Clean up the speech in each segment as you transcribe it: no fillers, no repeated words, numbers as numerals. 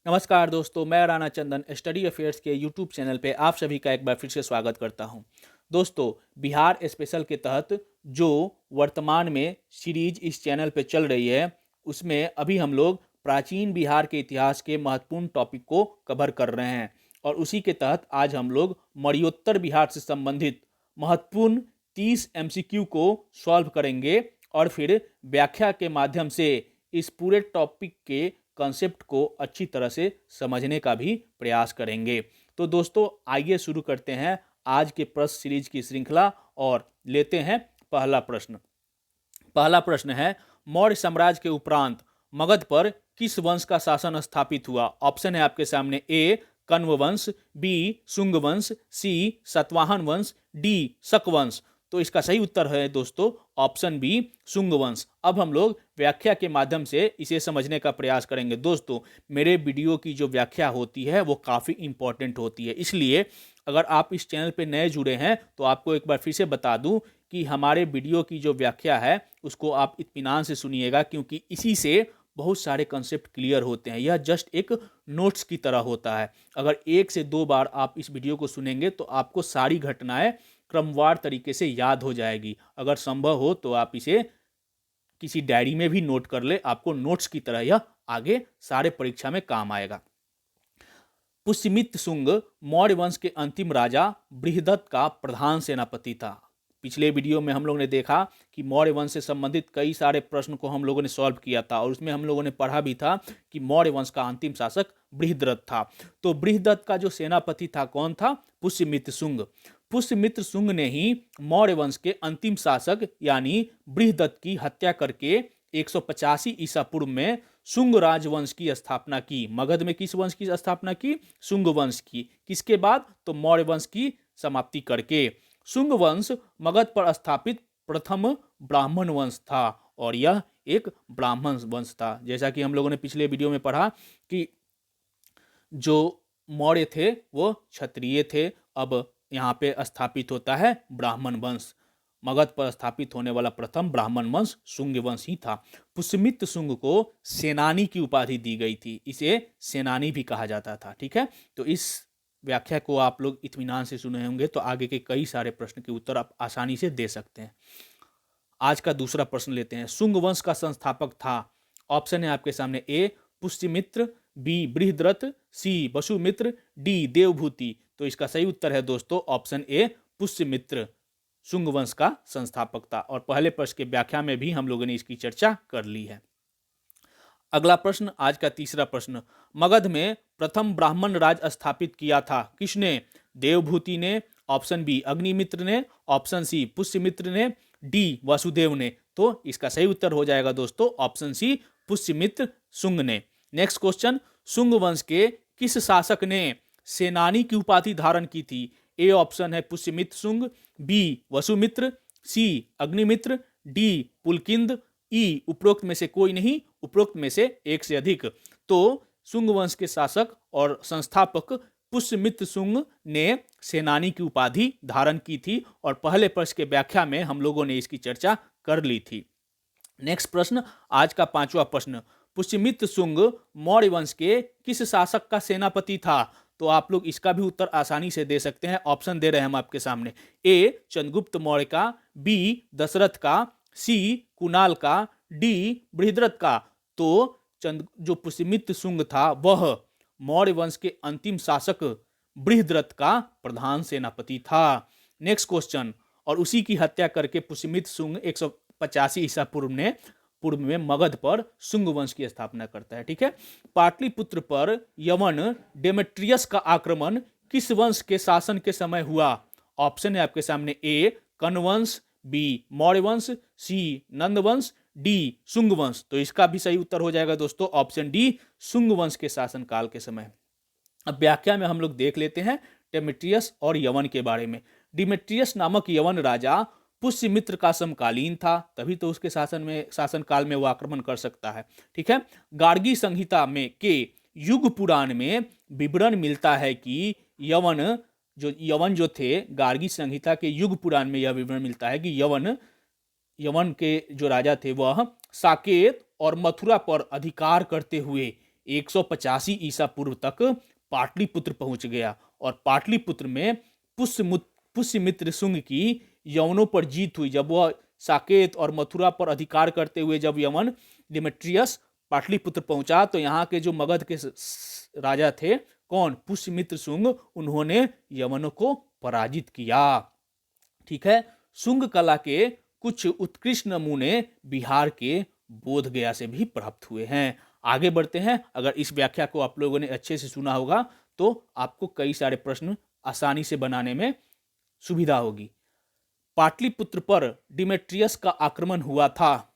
नमस्कार दोस्तों, मैं राणा चंदन स्टडी अफेयर्स के यूट्यूब चैनल पे आप सभी का एक बार फिर से स्वागत करता हूं। दोस्तों, बिहार स्पेशल के तहत जो वर्तमान में सीरीज इस चैनल पे चल रही है, उसमें अभी हम लोग प्राचीन बिहार के इतिहास के महत्वपूर्ण टॉपिक को कवर कर रहे हैं और उसी के तहत आज हम लोग मरणोत्तर बिहार से संबंधित महत्वपूर्ण 30 MCQ को सॉल्व करेंगे और फिर व्याख्या के माध्यम से इस पूरे टॉपिक के कॉन्सेप्ट को अच्छी तरह से समझने का भी प्रयास करेंगे। तो दोस्तों, आइए शुरू करते हैं आज के प्रश्न सीरीज की श्रृंखला और लेते हैं पहला प्रश्न। पहला प्रश्न है, मौर्य साम्राज्य के उपरांत मगध पर किस वंश का शासन स्थापित हुआ? ऑप्शन है आपके सामने, ए कण्व वंश, बी शुंग वंश, सी सातवाहन वंश, डी शक वंश। तो इसका सही उत्तर है दोस्तों ऑप्शन बी शुंग वंश। अब हम लोग व्याख्या के माध्यम से इसे समझने का प्रयास करेंगे। दोस्तों, मेरे वीडियो की जो व्याख्या होती है वो काफ़ी इंपॉर्टेंट होती है, इसलिए अगर आप इस चैनल पे नए जुड़े हैं तो आपको एक बार फिर से बता दूं कि हमारे वीडियो की जो व्याख्या है उसको आप इत्मीनान से सुनिएगा, क्योंकि इसी से बहुत सारे कंसेप्ट क्लियर होते हैं। यह जस्ट एक नोट्स की तरह होता है। अगर 1 से 2 बार आप इस वीडियो को सुनेंगे तो आपको सारी घटनाएं क्रमवार तरीके से याद हो जाएगी। अगर संभव हो तो आप इसे किसी डायरी में भी नोट कर ले, आपको नोट्स की तरह यह आगे सारे परीक्षा में काम आएगा। पुष्यमित्र शुंग मौर्य वंश के अंतिम राजा बृहदत्त का प्रधान सेनापति था। पिछले वीडियो में हम लोगों ने देखा कि मौर्य वंश से संबंधित कई सारे प्रश्न को हम लोगों ने सॉल्व किया था और उसमें हम लोगों ने पढ़ा भी था कि मौर्य वंश का अंतिम शासक बृहदत्त था। तो बृहदत्त का जो सेनापति था कौन था? पुष्यमित्र शुंग। पुष्यमित्र शुंग ने ही मौर्य वंश के अंतिम शासक यानी बृहदत्त की हत्या करके 185 ईसा पूर्व में शुंग राजवंश की स्थापना की। मगध में किस वंश की स्थापना की? शुंग वंश की। किसके बाद? तो मौर्य वंश की समाप्ति करके। शुंग वंश मगध पर स्थापित प्रथम ब्राह्मण वंश था और यह एक ब्राह्मण वंश था। जैसा कि हम लोगों ने पिछले वीडियो में पढ़ा कि जो मौर्य थे वो क्षत्रिय थे, अब यहाँ पे स्थापित होता है ब्राह्मण वंश। मगध पर स्थापित होने वाला प्रथम ब्राह्मण वंश शुंग वंश ही था। पुष्यमित्र शुंग को सेनानी की उपाधि दी गई थी, इसे सेनानी भी कहा जाता था। ठीक है, तो इस व्याख्या को आप लोग इत्मीनान से सुने होंगे तो आगे के कई सारे प्रश्न के उत्तर आप आसानी से दे सकते हैं। आज का दूसरा प्रश्न लेते हैं। शुंग वंश का संस्थापक था। ऑप्शन है आपके सामने, ए पुष्यमित्र, बी बृहद्रथ, सी वसुमित्र, डी देवभूति। तो इसका सही उत्तर है दोस्तों ऑप्शन ए पुष्यमित्र शुंग वंश का संस्थापक था और पहले प्रश्न के व्याख्या में भी हम लोगों ने इसकी चर्चा कर ली है। अगला प्रश्न, आज का तीसरा प्रश्न। मगध में प्रथम ब्राह्मण राज स्थापित किया था किसने? देवभूति ने, ऑप्शन बी अग्निमित्र ने, ऑप्शन सी पुष्यमित्र ने, डी वसुदेव ने। तो इसका सही उत्तर हो जाएगा दोस्तों ऑप्शन सी पुष्यमित्र शुंग ने। नेक्स्ट क्वेश्चन, शुंग वंश के किस शासक ने सेनानी की उपाधि धारण की थी? ए ऑप्शन है पुष्यमित्र शुंग, बी वसुमित्र, सी अग्निमित्र, डी पुलकिंद, ई उपरोक्त में से कोई नहीं, उपरोक्त में से एक से अधिक। तो शुंग वंश के शासक और संस्थापक पुष्यमित्र शुंग ने सेनानी की उपाधि धारण की थी और पहले प्रश्न के व्याख्या में हम लोगों ने इसकी चर्चा कर ली थी। नेक्स्ट प्रश्न, आज का पांचवा प्रश्न। पुष्यमित्र शुंग मौर्य वंश के किस शासक का सेनापति था? तो आप लोग इसका भी उत्तर आसानी से दे सकते हैं। ऑप्शन दे रहे हैं हम आपके सामने, ए चंद्रगुप्त मौर्य का, बी दशरथ का, सी कुणाल का, डी बृहद्रथ का। तो जो पुष्यमित्र शुंग था वह मौर्य वंश के अंतिम शासक बृहद्रथ का प्रधान सेनापति था। नेक्स्ट क्वेश्चन, और उसी की हत्या करके पुष्यमित्र शुंग 185 ईसा पूर्व में मगध पर शुंग वंश की स्थापना करता है। ठीक है, पाटलिपुत्र पर यवन डेमेट्रियस का आक्रमण किस वंश के शासन के समय हुआ? ऑप्शन है आपके सामने, ए कण्व वंश, बी मौर्य वंश, सी नंद वंश, डी शुंग वंश। तो इसका भी सही उत्तर हो जाएगा दोस्तों ऑप्शन डी शुंग वंश के शासन काल के समय। अब व्याख्या में हम लोग देख लेते हैं डेमेट्रियस और यवन के बारे में। डिमेट्रियस नामक यवन राजा पुष्यमित्र का समकालीन था, तभी तो उसके शासन काल में वो आक्रमण कर सकता है। ठीक है, गार्गी संहिता में के युग पुराण में विवरण मिलता है कि यवन जो थे, गार्गी संहिता के युग पुराण में यह विवरण मिलता है कि यवन के जो राजा थे वह साकेत और मथुरा पर अधिकार करते हुए 185 ईसा पूर्व तक पाटलिपुत्र पहुंच गया और पाटलिपुत्र में पुष्यमित्र शुंग की यवनों पर जीत हुई। जब वह साकेत और मथुरा पर अधिकार करते हुए जब यमन डेमेट्रियस पाटलिपुत्र पहुंचा तो यहाँ के जो मगध के राजा थे, कौन, पुष्यमित्र शुंग, उन्होंने यवनों को पराजित किया। ठीक है, शुंग कला के कुछ उत्कृष्ट नमूने बिहार के बोधगया से भी प्राप्त हुए हैं। आगे बढ़ते हैं। अगर इस व्याख्या को आप लोगों ने अच्छे से सुना होगा तो आपको कई सारे प्रश्न आसानी से बनाने में सुविधा होगी। पाटलिपुत्र पर डिमेट्रियस का आक्रमण हुआ था।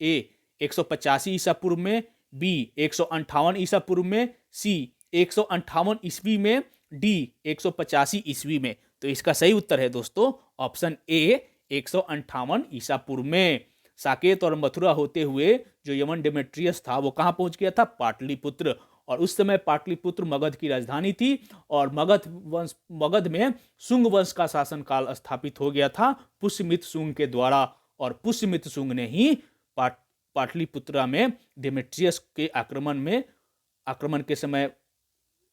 ए 185 ईसा पूर्व में, बी 158 ईसा पूर्व में, सी 158 ईस्वी में, डी 185 ईस्वी में। तो इसका सही उत्तर है दोस्तों ऑप्शन ए 158 ईसा पूर्व में। साकेत और मथुरा होते हुए जो यमन डेमेट्रियस था वो कहां पहुंच गया था, पाटलिपुत्र। और उस समय पाटलिपुत्र मगध की राजधानी थी और मगध में शुंग वंश का शासनकाल स्थापित हो गया था पुष्यमित्र शुंग के द्वारा। और पुष्यमित्र शुंग ने ही पाटलिपुत्रा में डेमेट्रियस के आक्रमण के समय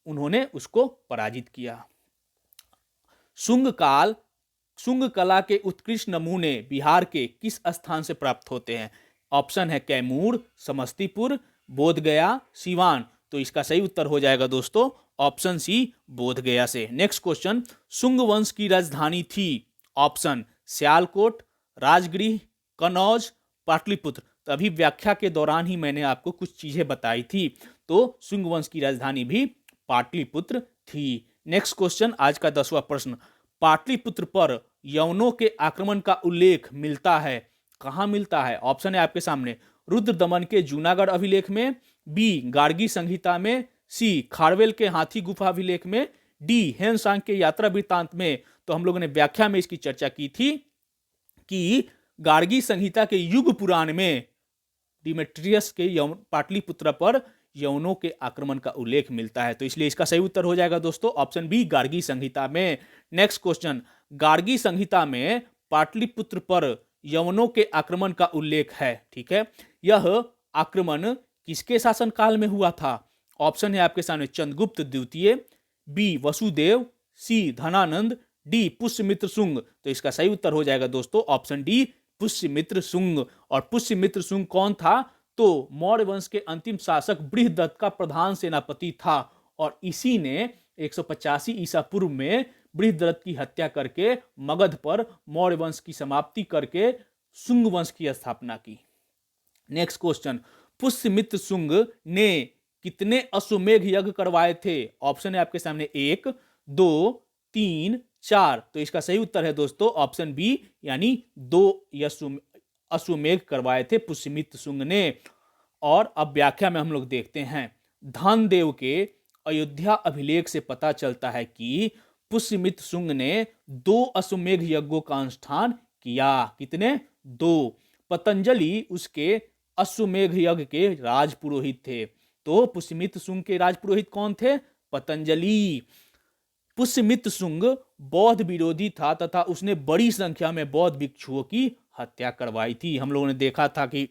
उन्होंने उसको पराजित किया। शुंग कला के उत्कृष्ट नमूने बिहार के किस स्थान से प्राप्त होते हैं? ऑप्शन है कैमूर, समस्तीपुर, बोधगया, सिवान। तो इसका सही उत्तर हो जाएगा दोस्तों ऑप्शन सी, बोधगया से। नेक्स्ट क्वेश्चन, शुंग वंश की राजधानी थी? ऑप्शन सियालकोट, राजगृह, कनौज, पाटलिपुत्र। तो अभी व्याख्या के दौरान ही मैंने आपको कुछ चीजें बताई थी। तो शुंग वंश की राजधानी भी पाटलिपुत्र थी। नेक्स्ट क्वेश्चन, आज का 10वां प्रश्न, पाटलिपुत्र पर यवनों के आक्रमण का उल्लेख मिलता है, कहां मिलता है? ऑप्शन है आपके सामने, रुद्र दमन के जूनागढ़ अभिलेख में, बी गार्गी संहिता में, सी खारवेल के हाथी गुफा अभिलेख में, डी हेनसांग के यात्रा वृत्तांत में। तो हम लोगों ने व्याख्या में इसकी चर्चा की थी कि गार्गी संहिता के युग पुराण में डिमेट्रियस के पाटलिपुत्र पर यवनों के आक्रमण का उल्लेख मिलता है। तो इसलिए इसका सही उत्तर हो जाएगा दोस्तों ऑप्शन बी, गार्गी संहिता में। नेक्स्ट क्वेश्चन, गार्गी संहिता में पाटलिपुत्र पर यवनों के आक्रमण का उल्लेख है। ठीक है, यह आक्रमण किसके शासनकाल में हुआ था? ऑप्शन है आपके सामने, चंद्रगुप्त द्वितीय, बी वसुदेव, सी धनानंद, डी पुष्यमित्र शुंग। तो इसका सही उत्तर हो जाएगा दोस्तों ऑप्शन डी, पुष्यमित्र शुंग। और पुष्यमित्र शुंग कौन था? तो मौर्य वंश के अंतिम शासक बृहदत्त का प्रधान सेनापति था और इसी ने 185 ईसा पूर्व में बृहदत्त की हत्या करके मगध पर मौर्य वंश की समाप्ति करके शुंग वंश की स्थापना की। नेक्स्ट क्वेश्चन, पुष्यमित्र शुंग ने कितने अश्वमेध यज्ञ करवाए थे? ऑप्शन है आपके सामने 1, 2, 3, 4। तो इसका सही उत्तर है दोस्तों ऑप्शन बी, यानी 2 अश्वमेध करवाए थे पुष्यमित्र शुंग ने। और अब व्याख्या में हम लोग देखते हैं, धनदेव के अयोध्या अभिलेख से पता चलता है कि पुष्यमित्र शुंग ने 2 अश्वमेध यज्ञों का अनुष्ठान किया। कितने? 2। पतंजलि उसके अश्वमेध यज्ञ के राजपुरोहित थे। तो पुष्यमित्र शुंग के राजपुरोहित कौन थे? पतंजलि। पुष्यमित्र शुंग बौद्ध विरोधी था तथा उसने बड़ी संख्या में बौद्ध भिक्षुओं की हत्या करवाई थी। हम लोगों ने देखा था कि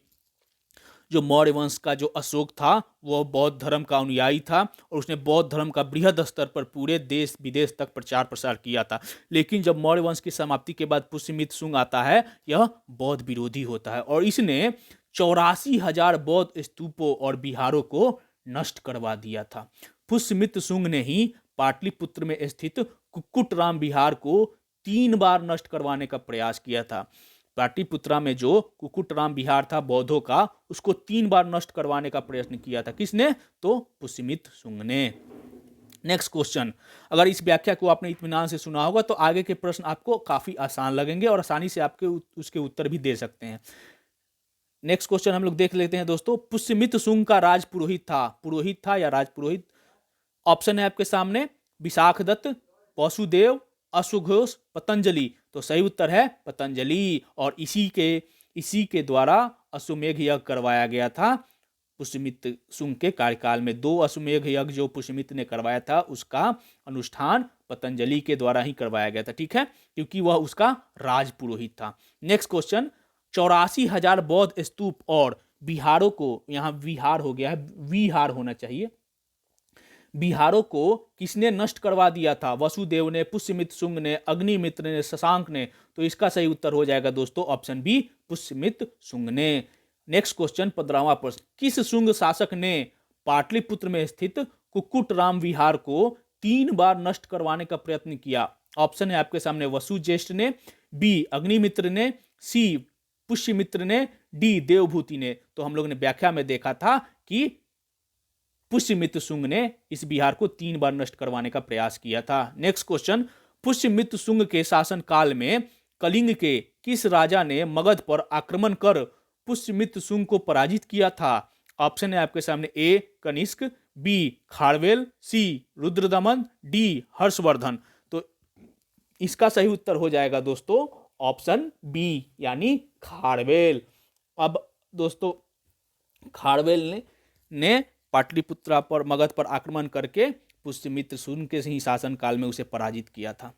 जो मौर्य वंश का जो अशोक था वह बौद्ध धर्म का अनुयायी था और उसने बौद्ध धर्म का बृहद स्तर पर पूरे देश विदेश तक प्रचार प्रसार किया था। लेकिन जब मौर्य वंश की समाप्ति के बाद पुष्यमित्र शुंग आता है, यह बौद्ध विरोधी होता है और इसने 84,000 बौद्ध स्तूपों और विहारों को नष्ट करवा दिया था। पुष्यमित्र शुंग ने ही पाटलिपुत्र में स्थित कुक्कुटराम विहार को 3 बार नष्ट करवाने का प्रयास किया था। पाटलिपुत्रा में जो कुक्कुटराम विहार था बौद्धों का, उसको 3 बार नष्ट करवाने का प्रयत्न किया था। किसने? तो पुष्यमित्र शुंग ने। नेक्स्ट क्वेश्चन, अगर इस व्याख्या को आपने इत्मीनान से सुना होगा तो आगे के प्रश्न आपको काफी आसान लगेंगे और आसानी से आपके उसके उत्तर भी दे सकते हैं। नेक्स्ट क्वेश्चन हम लोग देख लेते हैं दोस्तों, पुष्यमित्र शुंग का पुरोहित था या राजपुरोहित? ऑप्शन है आपके सामने, विशाखदत्त, वसुदेव, अश्वघोष, पतंजलि। तो सही उत्तर है पतंजलि और इसी के द्वारा अश्वमेध यज्ञ करवाया गया था। पुष्यमित्र शुंग के कार्यकाल में 2 अश्वमेध यज्ञ जो पुष्यमित्र ने करवाया था उसका अनुष्ठान पतंजलि के द्वारा ही करवाया गया था। ठीक है, क्योंकि वह उसका राजपुरोहित था। नेक्स्ट क्वेश्चन, 84,000 बौद्ध स्तूप और बिहारों को, यहाँ विहार हो गया है, विहार होना चाहिए, बिहारों को किसने नष्ट करवा दिया था? वसुदेव ने, पुष्यमित्र शुंग ने, अग्निमित्र ने, शशांक ने। तो इसका सही उत्तर हो जाएगा दोस्तों ऑप्शन बी, पुष्यमित्र शुंग ने। नेक्स्ट क्वेश्चन, 15वां प्रश्न, किस शुंग शासक ने पाटलिपुत्र में स्थित कुक्कुट राम विहार को 3 बार नष्ट करवाने का प्रयत्न किया? ऑप्शन है आपके सामने, वसु ज्येष्ठ ने, बी अग्निमित्र ने, सी पुष्यमित्र ने, डी देवभूति ने। तो हम लोग ने व्याख्या में देखा था कि पुष्यमित्र शुंग ने इस बिहार को 3 बार नष्ट करवाने का प्रयास किया था। नेक्स्ट क्वेश्चन, पुष्यमित्र शुंग के शासन काल में कलिंग के किस राजा ने मगध पर आक्रमण कर पुष्यमित्र शुंग को पराजित किया था? ऑप्शन है आपके सामने, ए कनिष्क, बी खारवेल, सी रुद्रदमन, डी हर्षवर्धन। तो इसका सही उत्तर हो जाएगा दोस्तों ऑप्शन बी यानी खारवेल। अब दोस्तों खारवेल ने पाटलिपुत्रा पर, मगध पर आक्रमण करके पुष्यमित्र शुंग के ही शासन काल में उसे पराजित किया था।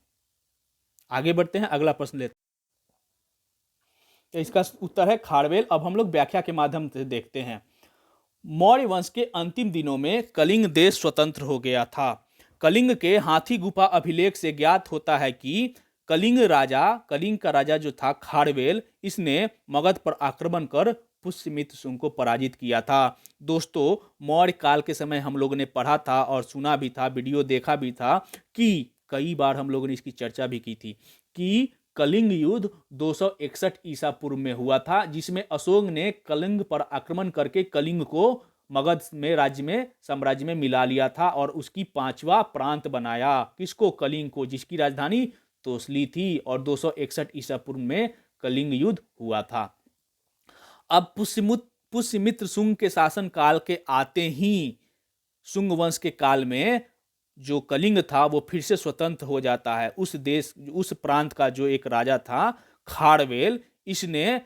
आगे बढ़ते हैं, अगला प्रश्न लेते हैं। तो इसका उत्तर है खारवेल। अब हम लोग व्याख्या के माध्यम से देखते हैं। मौर्य वंश के अंतिम दिनों में कलिंग देश स्वतंत्र हो गया था। कलिंग के हाथी गुफा अभिलेख से ज्ञात होता है कि कलिंग का राजा जो था खारवेल, इसने मगध पर आक्रमण कर पुष्यमित्र शुंग को पराजित किया था। दोस्तों मौर्य काल के समय हम लोगों ने पढ़ा था और सुना भी था, वीडियो देखा भी था कि कई बार हम लोगों ने इसकी चर्चा भी की थी कि कलिंग युद्ध 261 ईसा पूर्व में हुआ था, जिसमें अशोक ने कलिंग पर आक्रमण करके कलिंग को मगध में साम्राज्य में मिला लिया था और उसकी 5वां प्रांत बनाया। किसको? कलिंग को, जिसकी राजधानी तोसली थी। और 261 ईसा पूर्व में कलिंग युद्ध हुआ था। अब पुष्यमित्र शुंग के शासन काल के आते ही शुंग वंश के काल में जो कलिंग था वो फिर से स्वतंत्र हो जाता है। उस प्रांत का जो एक राजा था खारवेल, इसने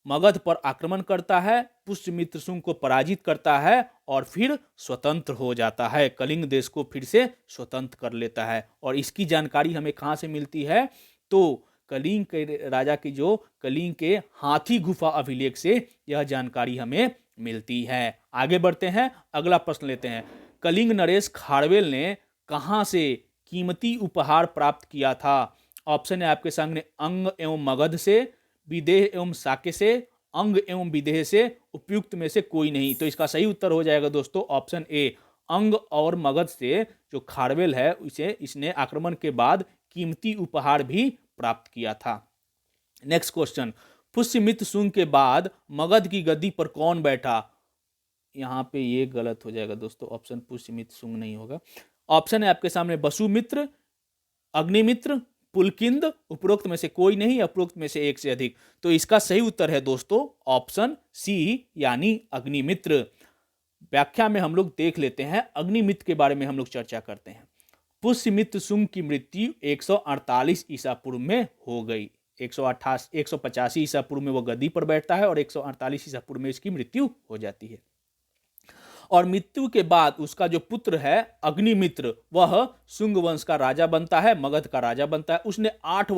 मगध पर आक्रमण करता है, पुष्यमित्र शुंग को पराजित करता है और फिर स्वतंत्र हो जाता है। कलिंग देश को फिर से स्वतंत्र कर लेता है। और इसकी जानकारी हमें कहां से मिलती है? तो कलिंग के राजा की जो कलिंग के हाथी गुफा अभिलेख से यह जानकारी हमें मिलती है। आगे बढ़ते हैं, अगला प्रश्न लेते हैं। कलिंग नरेश खारवेल ने कहां से कीमती उपहार प्राप्त किया था? ऑप्शन है आपके सामने, अंग एवं मगध से, विदेह एवं साके से, अंग एवं विदेह से, उपयुक्त में से कोई नहीं। तो इसका सही उत्तर हो जाएगा दोस्तों ऑप्शन ए, अंग और मगध से जो खारवेल है इसने आक्रमण के बाद कीमती उपहार भी प्राप्त किया था। नेक्स्ट क्वेश्चन, पुष्यमित्र शुंग के बाद मगध की गद्दी पर कौन बैठा? यहां पे ये गलत हो जाएगा दोस्तों, ऑप्शन पुष्यमित्र शुंग नहीं होगा। ऑप्शन है आपके सामने, वसुमित्र, अग्निमित्र, पुलकिंद, उपरोक्त में से कोई नहीं, उपरोक्त में से एक से अधिक। तो इसका सही उत्तर है दोस्तों ऑप्शन सी यानी अग्निमित्र। व्याख्या में हम लोग देख लेते हैं, अग्निमित्र के बारे में हम लोग चर्चा करते हैं। पुष्यमित्र शुंग की मृत्यु 148 ईसा पूर्व में हो गई। 185 ईसा पूर्व में वो गद्दी पर बैठता है और 148 ईसा पूर्व में इसकी मृत्यु हो जाती है। और मृत्यु के बाद उसका जो पुत्र है अग्निमित्र, वह शुंग वंश का राजा बनता है, मगध का राजा बनता है। उसने 8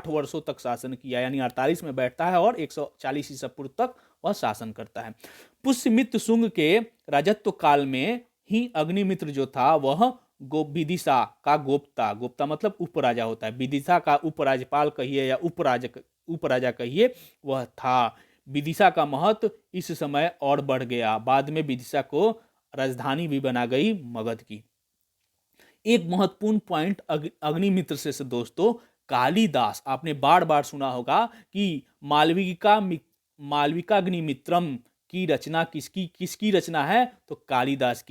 वर्षों तक शासन किया, यानी 48 में बैठता है और 140 ईसा पूर्व तक वह शासन करता है। पुष्यमित्र शुंग के राजत्व काल में ही अग्निमित्र जो था वह विदिशा का गोप्ता मतलब उपराजा होता है, विदिशा का उपराज्यपाल कहिए या उपराजा कहिए, वह था। विदिशा का महत्व इस समय और बढ़ गया। बाद में विदिशा को राजधानी भी बना गई मगध की। एक महत्वपूर्ण पॉइंट अग्निमित्र से दोस्तों, कालिदास, आपने बार बार सुना होगा कि मालविकाग्निमित्रम की रचना किसकी रचना है? तो कालिदास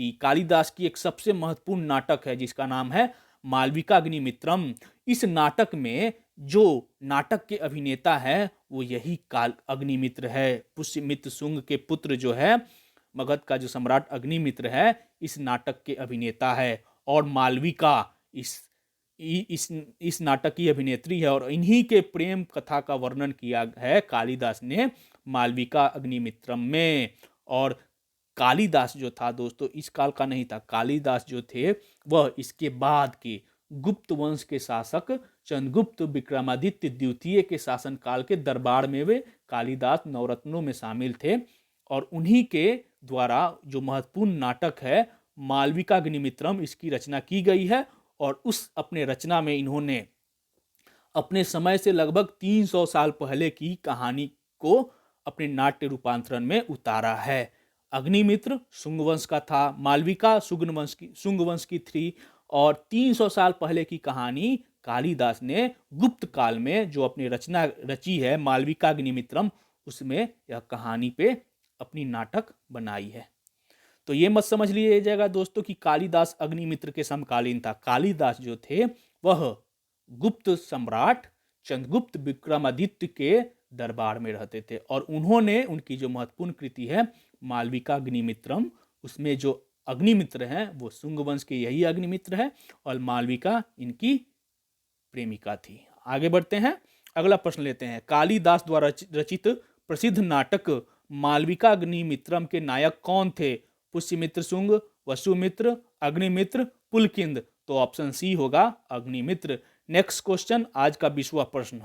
की एक सबसे महत्वपूर्ण नाटक है जिसका नाम है मालविकाग्निमित्रम। इस नाटक में जो नाटक के अभिनेता है वो यही अग्निमित्र है। पुष्यमित्र शुंग के पुत्र जो है, मगध का जो सम्राट अग्निमित्र है, इस नाटक के अभिनेता है। और मालविका इस नाटक की अभिनेत्री है और इन्हीं के प्रेम कथा का वर्णन किया है कालिदास ने मालविका अग्निमित्रम में। और कालिदास जो था दोस्तों इस काल का नहीं था, कालिदास जो थे वह इसके बाद के गुप्त वंश के शासक चंद्रगुप्त विक्रमादित्य द्वितीय के शासन काल के दरबार में वे कालिदास नवरत्नों में शामिल थे। और उन्हीं के द्वारा जो महत्वपूर्ण नाटक है मालविकाग्निमित्रम, इसकी रचना की गई है। और उस अपने रचना में इन्होंने अपने समय से लगभग 300 साल पहले की कहानी को अपने नाट्य रूपांतरण में उतारा है। अग्निमित्र शुंग वंश का था, मालविका शुंग वंश की थी, और 300 साल पहले की कहानी कालिदास ने गुप्त काल में जो अपनी रचना रची है मालविकाग्निमित्रम, उसमें यह कहानी पे अपनी नाटक बनाई है। तो ये मत समझ लीजिएगा दोस्तों कि कालिदास अग्निमित्र के समकालीन था। कालिदास जो थे वह गुप्त सम्राट चंद्रगुप्त विक्रमादित्य के दरबार में रहते थे, और उन्होंने उनकी जो महत्वपूर्ण कृति है मालविकाग्निमित्रम, उसमें जो अग्निमित्र हैं वो शुंग वंश के यही अग्निमित्र है, और मालविका इनकी प्रेमिका थी। आगे बढ़ते हैं, अगला प्रश्न लेते हैं। कालिदास द्वारा रचित प्रसिद्ध नाटक मालविकाग्निमित्रम के नायक कौन थे? पुष्यमित्र शुंग, वसुमित्र, अग्निमित्र, पुलकिंद। तो ऑप्शन सी होगा अग्निमित्र। नेक्स्ट क्वेश्चन, आज का 20वां प्रश्न।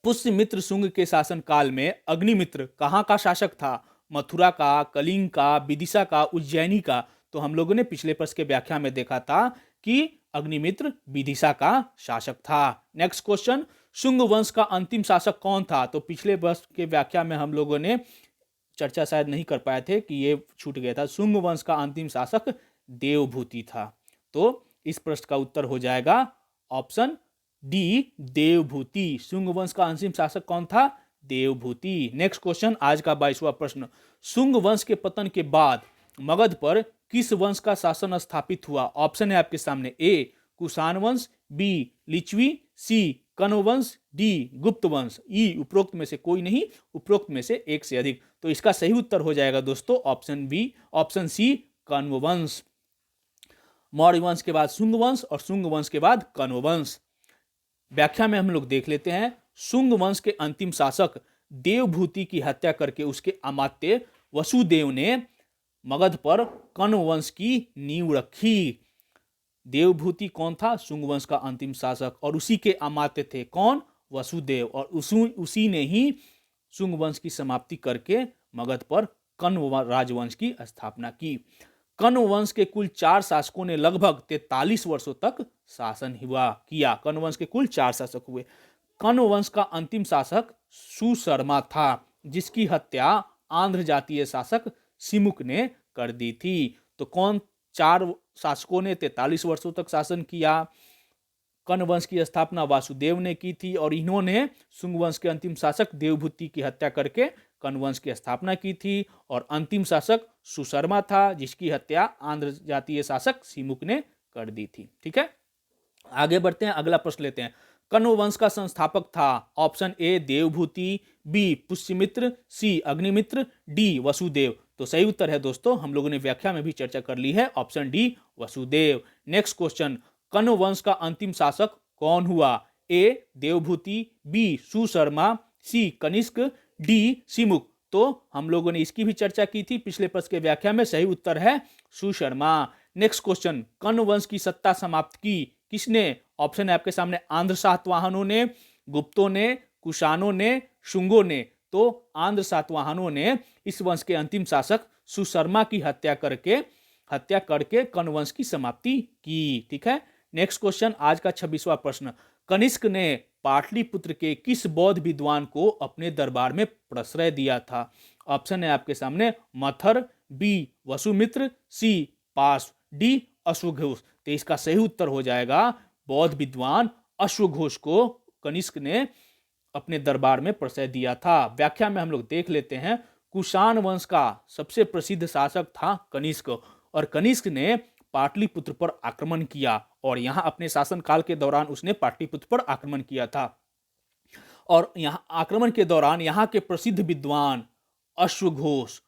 पुष्यमित्र शुंग के शासन काल में अग्निमित्र कहाँ का शासक था? मथुरा का, कलिंग का, विदिशा का, उज्जैनी का? तो हम लोगों ने पिछले प्रश्न के व्याख्या में देखा था कि अग्निमित्र विदिशा का शासक था। नेक्स्ट क्वेश्चन, शुंग वंश का अंतिम शासक कौन था? तो पिछले प्रश्न के व्याख्या में हम लोगों ने चर्चा शायद नहीं कर पाए थे कि ये छूट गया था। शुंग वंश का अंतिम शासक देवभूति था। तो इस प्रश्न का उत्तर हो जाएगा ऑप्शन डी, देवभूति। शुंग वंश का अंतिम शासक कौन था? देवभूति। नेक्स्ट क्वेश्चन, आज का 22वां प्रश्न। शुंग वंश के पतन के बाद मगध पर किस वंश का शासन स्थापित हुआ? ऑप्शन है आपके सामने, ए कुषाण वंश, बी लिच्छवी, सी कण्व वंश, डी गुप्त वंश। ई उपरोक्त में से कोई नहीं, उपरोक्त में से एक से अधिक। तो इसका सही उत्तर हो जाएगा दोस्तों option B, option C Kanva वंश। मौर्य वंश के बाद शुंग वंश और शुंग वंश के बाद कण्व वंश। व्याख्या में हम लोग देख लेते हैं। शुंग वंश के अंतिम शासक देवभूति की हत्या करके उसके अमात्य वसुदेव ने मगध पर कण्व वंश की नींव रखी। देवभूति कौन था? शुंग वंश का अंतिम शासक, और उसी के अमात्य थे कौन? वसुदेव, और उसी ने ही शुंग वंश की समाप्ति करके मगध पर कण्व राजवंश की स्थापना की। कण्व वंश के कुल 4 शासकों ने लगभग 43 वर्षों तक शासन किया। कण्व वंश के कुल 4 शासक हुए। कण्व वंश का अंतिम शासक सुशर्मा था, जिसकी हत्या आंध्र जातीय शासक सिमुक ने कर दी थी। तो कौन 4 शासकों ने 43 वर्षों तक शासन किया? कण्व वंश की स्थापना वासुदेव ने की थी, और इन्होंने शुंग वंश के अंतिम शासक देवभूति की हत्या करके कण्व वंश की स्थापना की थी। और अंतिम शासक सुशर्मा था, जिसकी हत्या आंध्र जातीय शासक सिमुक ने कर दी थी। ठीक है, आगे बढ़ते हैं, अगला प्रश्न लेते हैं। कण्व वंश का संस्थापक था? Option A Devabhuti, B Pushyamitra, C Agnimitra, D Vasudeva. तो सही उत्तर है दोस्तों, हम लोगों ने व्याख्या में भी चर्चा कर ली है, option D Vasudev. Next question, Kanva वंश का अंतिम शासक कौन हुआ? ए देवभूति, बी सुशर्मा, सी कनिष्क, डी सिमुक। तो हम लोगों ने इसकी भी चर्चा की थी पिछले प्रश्न के व्याख्या में, सही उत्तर है सुशर्मा। नेक्स्ट क्वेश्चन, कण्व वंश की सत्ता समाप्त की किसने? ऑप्शन है आपके सामने, आंध्र सातवाहनों ने, गुप्तों ने, कुषाणों ने, शुंगों ने। तो आंध्र सातवाहनों ने इस वंश के अंतिम शासक सुशर्मा की हत्या करके कण्व वंश की समाप्ति की। ठीक है, नेक्स्ट क्वेश्चन, आज का 26वां प्रश्न। कनिष्क ने पाटलिपुत्र के किस बौद्ध विद्वान को अपने दरबार में प्रश्रय दिया था? ऑप्शन है आपके सामने, मथर, बी वसुमित्र, सी पास, डी अश्वघोष। तो इसका सही उत्तर हो जाएगा बौद्ध विद्वान अश्वघोष को कनिष्क ने अपने दरबार में प्रश्रय दिया था। व्याख्या में हम लोग देख लेते हैं। कुषाण वंश का सबसे प्रसिद्ध शासक था कनिष्क, और कनिष्क ने पाटलिपुत्र पर आक्रमण किया, और यहां अपने शासन काल के दौरान उसने पाटलिपुत्र पर आक्रमण किया था। और यहां आक्रमण के दौरान यहां के प्रसिद्ध विद्वान अश्वघोष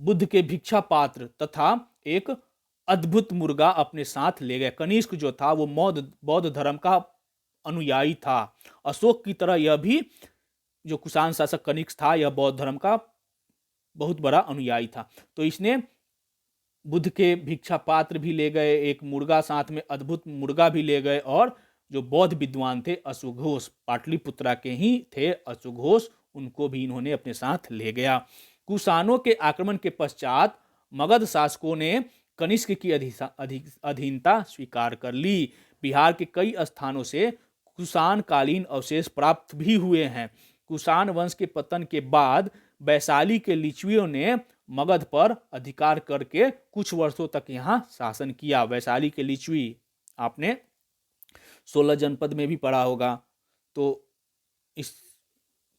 बुद्ध के भिक्षा पात्र तथा एक अद्भुत मुर्गा अपने साथ ले गए। कनिष्क जो था वो बौद्ध धर्म का अनुयायी था। अशोक की तरह यह भी, जो कुषाण शासक कनिष्क था, यह बौद्ध धर्म का बहुत बड़ा अनुयायी था। तो इसने बुद्ध के भिक्षा पात्र भी ले गए, एक मुर्गा साथ में अद्भुत मुर्गा भी ले गए, और जो बौद्ध विद्वान थे अश्वघोष, पाटलिपुत्रा के ही थे अश्वघोष, उनको भी इन्होंने अपने साथ ले गया। कुषाणों के आक्रमण के पश्चात मगध शासकों ने कनिष्क की अधीनता स्वीकार कर ली। बिहार के कई स्थानों से कुषाण कालीन अवशेष प्राप्त भी हुए हैं। कुषाण वंश के पतन के बाद वैशाली के लिच्छवियों ने मगध पर अधिकार करके कुछ वर्षों तक यहाँ शासन किया। वैशाली के लिच्छवी आपने 16 जनपद में भी पढ़ा होगा। तो इस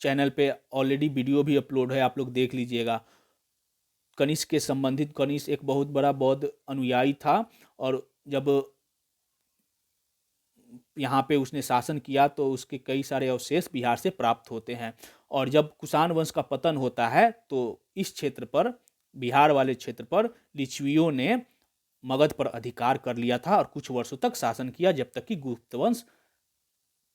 चैनल पे ऑलरेडी वीडियो भी अपलोड है, आप लोग देख लीजिएगा। कनिष्क के संबंधित, कनिष्क एक बहुत बड़ा बौद्ध अनुयायी था और जब यहाँ पे उसने शासन किया तो उसके कई सारे अवशेष बिहार से प्राप्त होते हैं। और जब कुषाण वंश का पतन होता है तो इस क्षेत्र पर, बिहार वाले क्षेत्र पर लिच्छवियों ने मगध पर अधिकार कर लिया था और कुछ वर्षों तक शासन किया, जब तक कि गुप्त वंश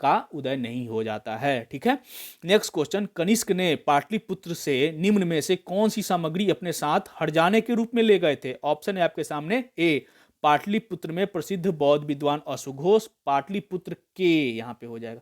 का उदय नहीं हो जाता है। ठीक है, नेक्स्ट क्वेश्चन, कनिष्क ने पाटलिपुत्र से निम्न में से कौन सी सामग्री अपने साथ हर्जाने के रूप में ले गए थे? ऑप्शन है आपके सामने, ए पाटलिपुत्र में प्रसिद्ध बौद्ध विद्वान अश्वघोष, पाटलिपुत्र के, यहाँ पे हो जाएगा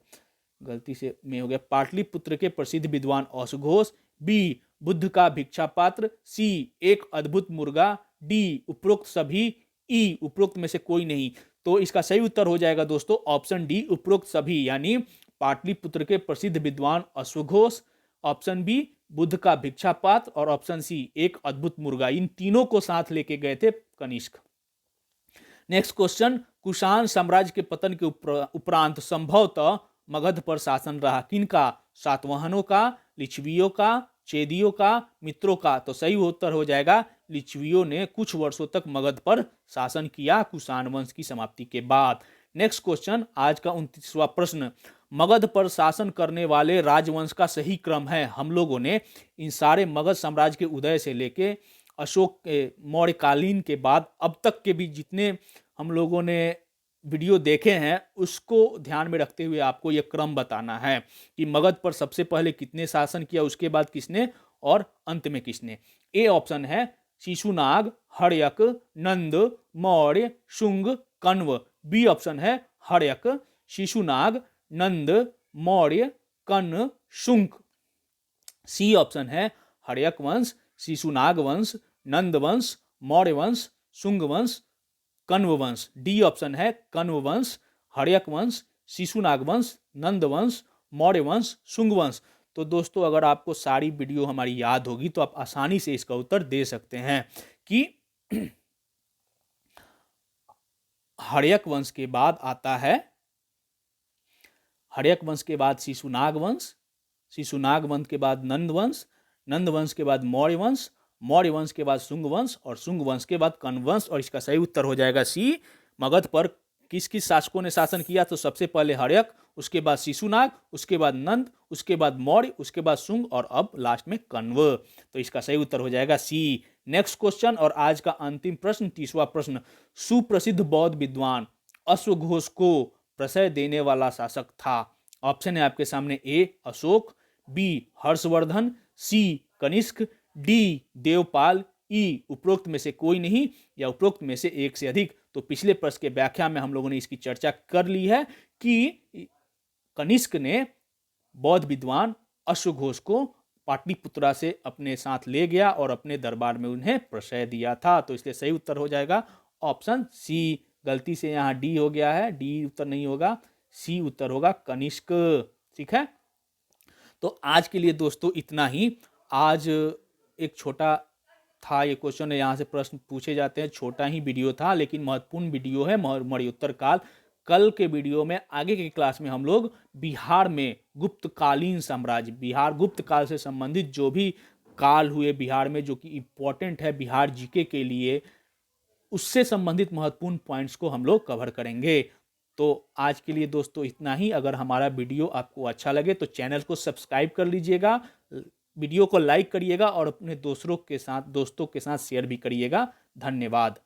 गलती से में हो गया, पाटलिपुत्र के प्रसिद्ध विद्वान अश्वघोष, बी बुद्ध का भिक्षा पात्र, सी एक अद्भुत मुर्गा, डी उपरोक्त सभी, ई उपरोक्त में से कोई नहीं। तो इसका सही उत्तर हो जाएगा दोस्तों ऑप्शन डी उपरोक्त सभी, यानी पाटलिपुत्र के प्रसिद्ध विद्वान अश्वघोष, ऑप्शन बी बुद्ध का भिक्षा पात्र और ऑप्शन सी एक अद्भुत मुर्गा। इन तीनों को साथ लेके गए थे कनिष्क। नेक्स्ट क्वेश्चन, कुषाण साम्राज्य के पतन के उपरांत संभवतः मगध पर शासन रहा किनका? सातवाहनों का, लिच्छवियों का, चेदियों का, मित्रों का। तो सही उत्तर हो जाएगा लिच्छवियों ने कुछ वर्षों तक मगध पर शासन किया कुषाण वंश की समाप्ति के बाद। नेक्स्ट क्वेश्चन, आज का 29वां प्रश्न, मगध पर शासन करने वाले राजवंश का सही क्रम है? हम लोगों ने इन सारे मगध साम्राज्य के उदय से लेके अशोक के मौर्यकालीन के बाद अब तक के भी जितने हम लोगों ने वीडियो देखे हैं उसको ध्यान में रखते हुए आपको यह क्रम बताना है कि मगध पर सबसे पहले कितने शासन किया, उसके बाद किसने और अंत में किसने। ए ऑप्शन है शिशुनाग, हर्यक, नंद, मौर्य, शुंग, कण्व। बी ऑप्शन है हर्यक, शिशुनाग, नंद, मौर्य, कण्व, शुंग। सी ऑप्शन है हर्यक वंश, शिशुनाग वंश, नंद वंश, मौर्य वंश, शुंग वंश, कण्व वंश। डी ऑप्शन है कण्व वंश, हर्यक वंश, शिशुनाग वंश, नंद वंश, मौर्य वंश, शुंग वंश। तो दोस्तों अगर आपको सारी वीडियो हमारी याद होगी तो आप आसानी से इसका उत्तर दे सकते हैं कि हर्यक वंश के बाद आता है, हर्यक वंश के बाद शिशुनाग वंश, शिशुनाग वंश के बाद नंद वंश, नंद वंश के बाद मौर्य वंश, मौर्य वंश के बाद शुंग वंश और शुंग वंश के बाद कण्व वंश। और इसका सही उत्तर हो जाएगा सी। मगध पर किस किस शासकों ने शासन किया? तो सबसे पहले हर्यक, उसके बाद शिशुनाग, उसके बाद नंद, उसके बाद मौर्य, उसके बाद शुंग और अब लास्ट में कण्व। तो इसका सही उत्तर हो जाएगा सी। नेक्स्ट क्वेश्चन और आज का अंतिम प्रश्न, 30वां प्रश्न, सुप्रसिद्ध बौद्ध विद्वान अश्वघोष को प्रश्रय देने वाला शासक था? ऑप्शन है आपके सामने, ए अशोक, बी हर्षवर्धन, सी कनिष्क, डी देवपाल, ई उपरोक्त में से कोई नहीं या उपरोक्त में से एक से अधिक। तो पिछले प्रश्न के व्याख्या में हम लोगों ने इसकी चर्चा कर ली है कि कनिष्क ने बौद्ध विद्वान अश्वघोष को पाटलिपुत्रा से अपने साथ ले गया और अपने दरबार में उन्हें प्रश्रय दिया था। तो इसलिए सही उत्तर हो जाएगा ऑप्शन सी। गलती से यहाँ डी हो गया है, डी उत्तर नहीं होगा, सी उत्तर होगा कनिष्क। ठीक है, तो आज के लिए दोस्तों इतना ही। आज एक छोटा था ये क्वेश्चन, यहाँ से प्रश्न पूछे जाते हैं, छोटा ही वीडियो था लेकिन महत्वपूर्ण वीडियो है मौर्योत्तर काल। कल के वीडियो में आगे की क्लास में हम लोग बिहार में गुप्तकालीन साम्राज्य, बिहार गुप्त काल से संबंधित जो भी काल हुए बिहार में, जो कि इम्पोर्टेंट है बिहार जीके के लिए, उससे संबंधित महत्वपूर्ण पॉइंट्स को हम लोग कवर करेंगे। तो आज के लिए दोस्तों इतना ही। अगर हमारा वीडियो आपको अच्छा लगे तो चैनल को सब्सक्राइब कर लीजिएगा, वीडियो को लाइक करिएगा और अपने दोस्तों के साथ शेयर भी करिएगा। धन्यवाद।